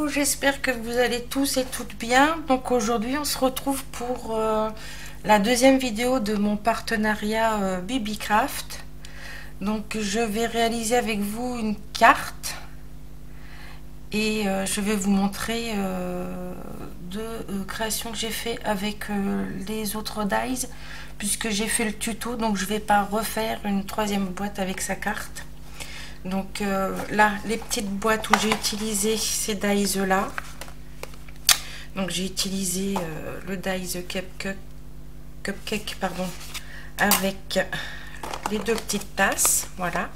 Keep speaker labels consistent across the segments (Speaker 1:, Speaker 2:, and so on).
Speaker 1: Hello, j'espère que vous allez tous et toutes bien. Donc aujourd'hui on se retrouve pour la deuxième vidéo de mon partenariat BBcraft. Donc je vais réaliser avec vous une carte et je vais vous montrer deux créations que j'ai fait avec les autres dies, puisque j'ai fait le tuto, donc je ne vais pas refaire une troisième boîte avec sa carte. Donc là, les petites boîtes où j'ai utilisé ces dies là. Donc j'ai utilisé le dies cupcake pardon, avec les deux petites tasses, voilà.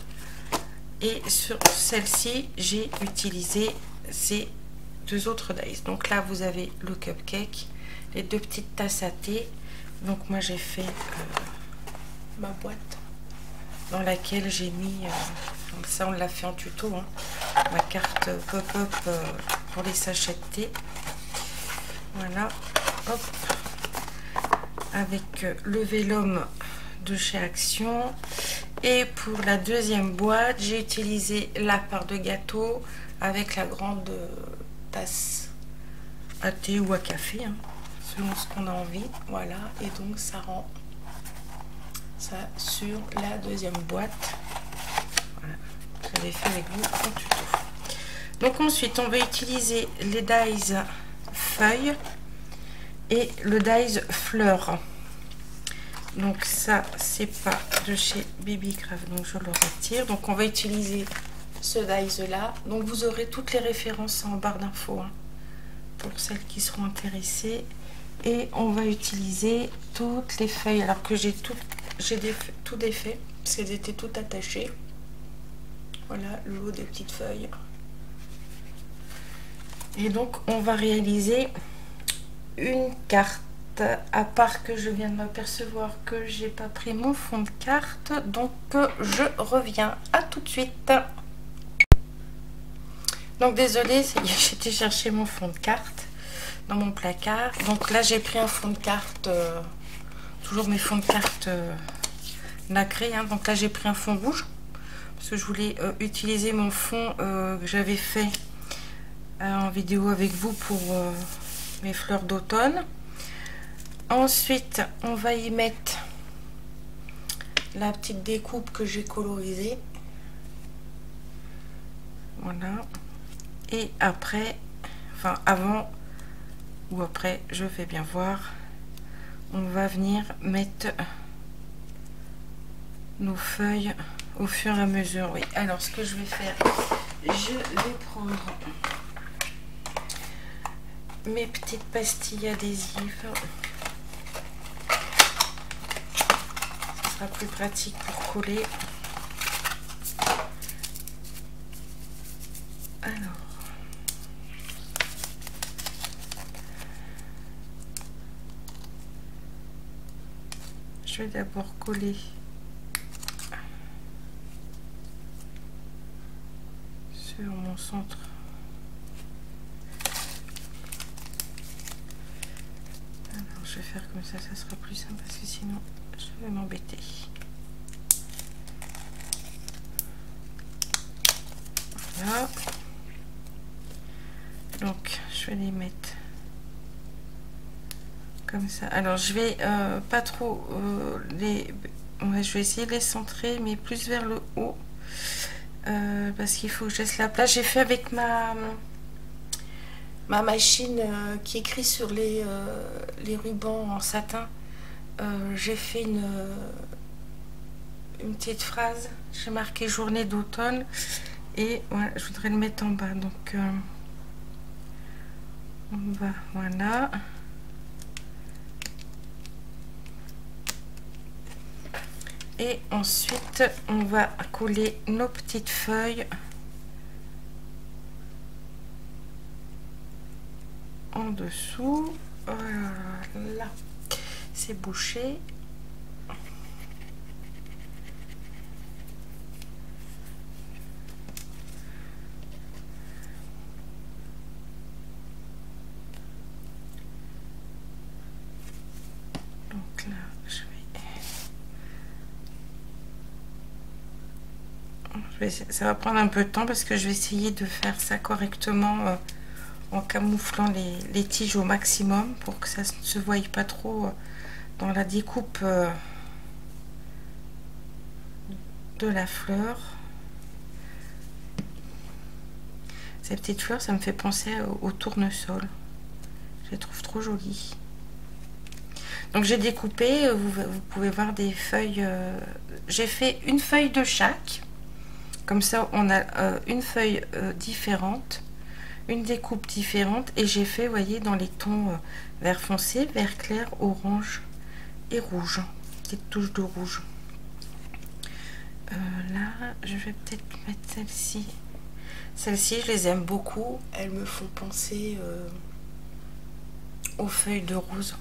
Speaker 1: Et sur celle-ci, j'ai utilisé ces deux autres dies. Donc là, vous avez le cupcake, les deux petites tasses à thé. Donc moi, j'ai fait ma boîte dans laquelle j'ai mis, donc ça on l'a fait en tuto, hein, ma carte pop-up pour les sachets de thé. Voilà, hop, avec le vélum de chez Action. Et pour la deuxième boîte, j'ai utilisé la part de gâteau avec la grande tasse à thé ou à café, hein, selon ce qu'on a envie. Voilà, et donc ça rend ça sur la deuxième boîte. Voilà, j'avais fait avec vous en tuto. Donc ensuite, on va utiliser les dies feuilles et le dies fleurs. Donc ça, c'est pas de chez BBcraft, donc je le retire. Donc on va utiliser ce dies là. Donc vous aurez toutes les références en barre d'infos, hein, pour celles qui seront intéressées. Et on va utiliser toutes les feuilles, alors que j'ai tout défait parce qu'elles étaient toutes attachées. Voilà le lot des petites feuilles. Et donc on va réaliser une carte, à part que je viens de m'apercevoir que j'ai pas pris mon fond de carte. Donc je reviens, à tout de suite. Donc désolée, j'étais chercher mon fond de carte dans mon placard. Donc là j'ai pris un fond de carte, toujours mes fonds de carte nacrés, hein. Donc là j'ai pris un fond rouge parce que je voulais utiliser mon fond que j'avais fait en vidéo avec vous pour mes fleurs d'automne. Ensuite on va y mettre la petite découpe que j'ai colorisée, voilà. Et après, enfin avant ou après, je vais bien voir, on va venir mettre nos feuilles au fur et à mesure. Oui, alors ce que je vais faire, je vais prendre mes petites pastilles adhésives. Ce sera plus pratique pour coller. Alors, je vais d'abord coller sur mon centre. Alors, je vais faire comme ça sera plus simple parce que sinon je vais m'embêter. Voilà. Donc je vais les mettre comme ça. Alors je vais pas trop je vais essayer de les centrer, mais plus vers le haut, parce qu'il faut que je laisse la place. J'ai fait avec ma machine qui écrit sur les rubans en satin. J'ai fait une petite phrase, j'ai marqué journée d'automne, et voilà, je voudrais le mettre en bas. Donc on va, voilà. Et ensuite, on va coller nos petites feuilles en dessous. Voilà, c'est bouché. Donc là, ça va prendre un peu de temps parce que je vais essayer de faire ça correctement en camouflant les tiges au maximum pour que ça ne se voie pas trop dans la découpe de la fleur. Ces petites fleurs, ça me fait penser au tournesol. Je les trouve trop jolies. Donc j'ai découpé, vous pouvez voir des feuilles. J'ai fait une feuille de chaque. Comme ça, on a une feuille différente, une découpe différente. Et j'ai fait, vous voyez, dans les tons vert foncé, vert clair, orange et rouge. Petite touche de rouge. Là, je vais peut-être mettre celle-ci. Celles-ci, je les aime beaucoup. Elles me font penser aux feuilles de rose.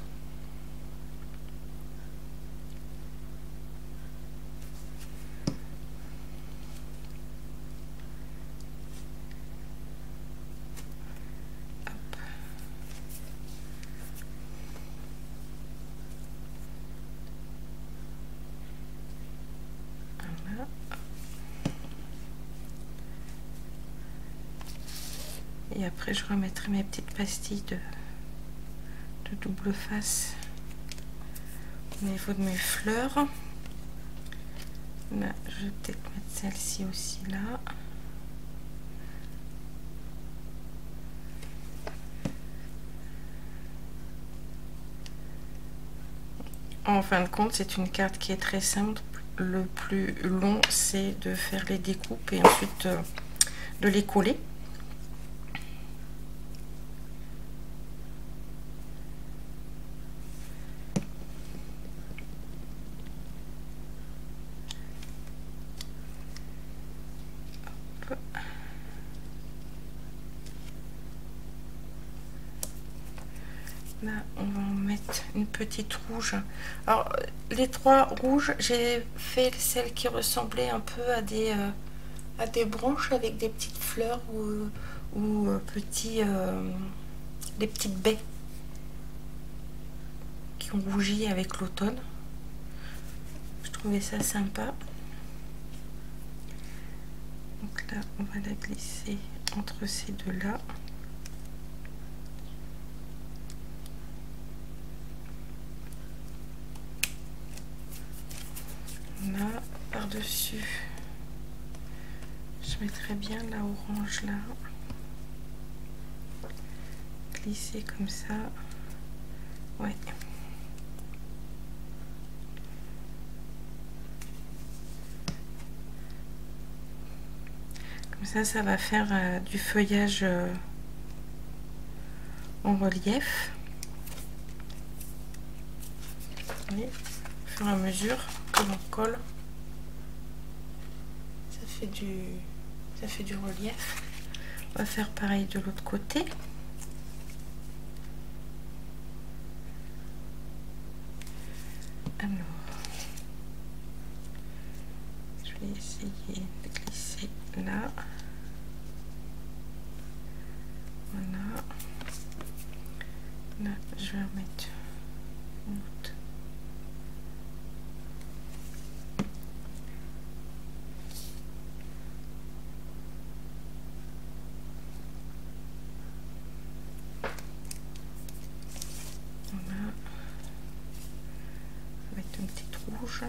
Speaker 1: Et après, je remettrai mes petites pastilles de double face au niveau de mes fleurs. Là, je vais peut-être mettre celle-ci aussi là. En fin de compte, c'est une carte qui est très simple. Le plus long, c'est de faire les découpes et ensuite de les coller. Là, on va en mettre une petite rouge. Alors, les trois rouges, j'ai fait celles qui ressemblaient un peu à des branches avec des petites fleurs ou des petites baies qui ont rougi avec l'automne. Je trouvais ça sympa. Donc là, on va la glisser entre ces deux-là. Là, par-dessus, je mettrai bien la orange là. Glisser comme ça. Ouais. Comme ça va faire du feuillage en relief. Oui, au fur et à mesure que l'on colle, ça fait du relief. On va faire pareil de l'autre côté. Alors, je vais essayer de glisser là. Voilà. Là, je vais remettre une autre. Voilà. Je vais mettre une petite rouge.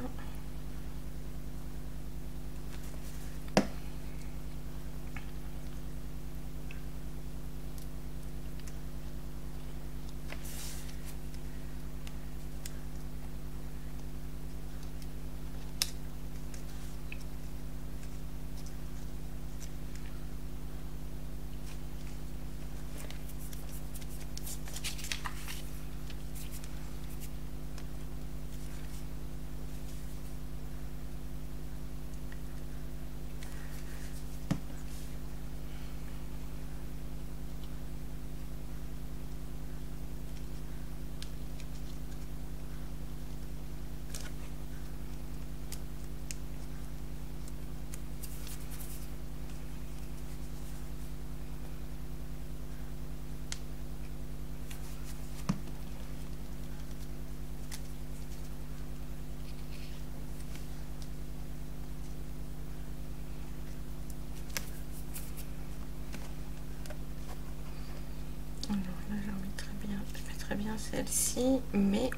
Speaker 1: celle-ci, mais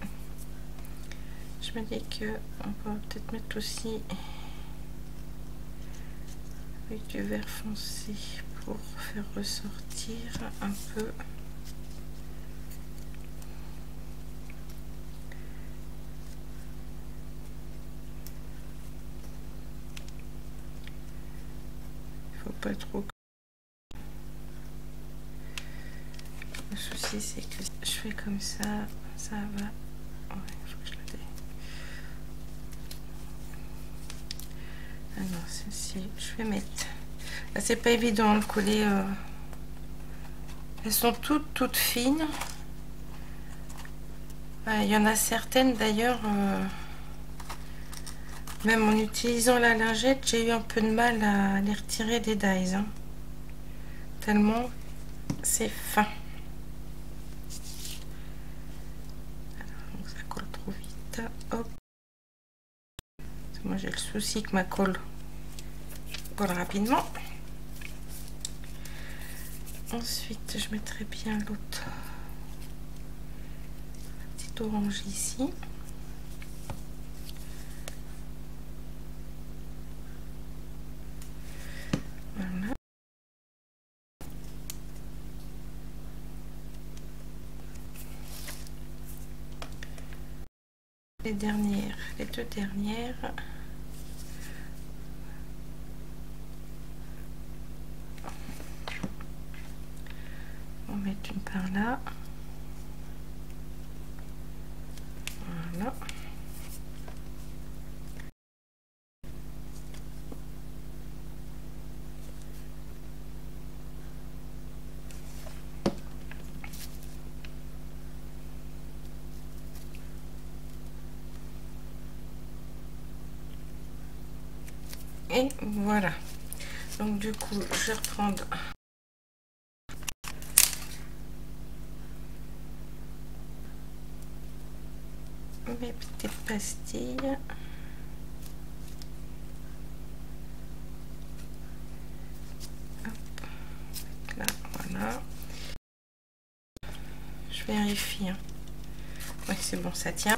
Speaker 1: je me dis que on va peut-être mettre aussi avec du vert foncé pour faire ressortir un peu. Il faut pas trop. Le souci c'est que je fais comme ça, ça va. Ouais, il faut que je la dé. Ah non, celle-ci, je vais mettre. Là, c'est pas évident de coller. Elles sont toutes fines. Il y en a certaines d'ailleurs. Même en utilisant la lingette, j'ai eu un peu de mal à les retirer des dies. Hein. Tellement c'est fin. Donc ça colle trop vite. Hop. Moi j'ai le souci que ma colle colle rapidement. Ensuite je mettrai bien l'autre petit orange ici. Voilà. Les deux dernières. On va mettre une par là. Voilà. Et voilà. Donc du coup, je vais reprendre mes petites pastilles. Hop. Là, voilà. Je vérifie. Hein. Ouais, c'est bon, ça tient.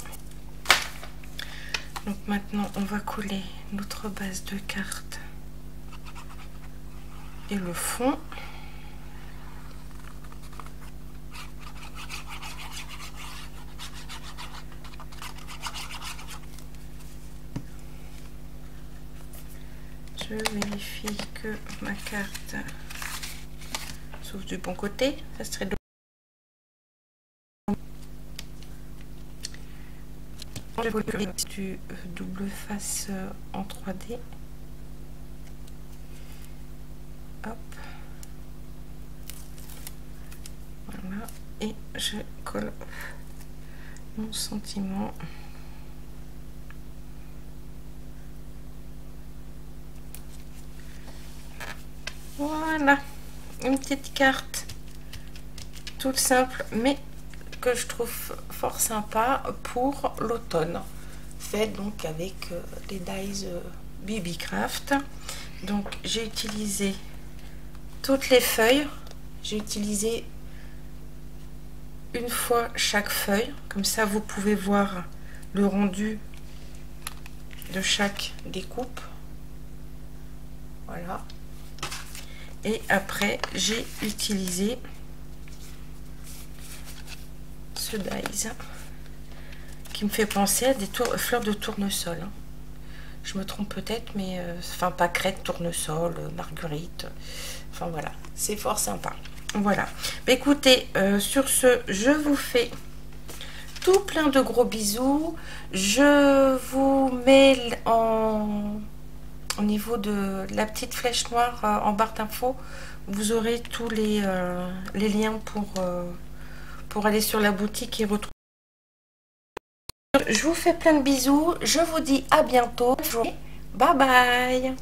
Speaker 1: Donc maintenant, on va coller notre base de carte et le fond. Je vérifie que ma carte s'ouvre du bon côté. Ça serait du double face en 3D. Hop. Voilà. Et je colle mon sentiment. Voilà. Une petite carte toute simple, mais que je trouve fort sympa pour l'automne, fait donc avec les dies BBcraft. Donc j'ai utilisé toutes les feuilles, j'ai utilisé une fois chaque feuille, comme ça vous pouvez voir le rendu de chaque découpe. Voilà. Et après j'ai utilisé ce dies qui me fait penser à des fleurs de tournesol. Hein. Je me trompe peut-être, mais enfin pas crête, tournesol, marguerite. Enfin voilà, c'est fort sympa. Voilà. Bah, écoutez, sur ce, je vous fais tout plein de gros bisous. Je vous mets au niveau de la petite flèche noire en barre d'infos. Vous aurez tous les liens pour aller sur la boutique et retrouver. Je vous fais plein de bisous. Je vous dis à bientôt. Bye bye.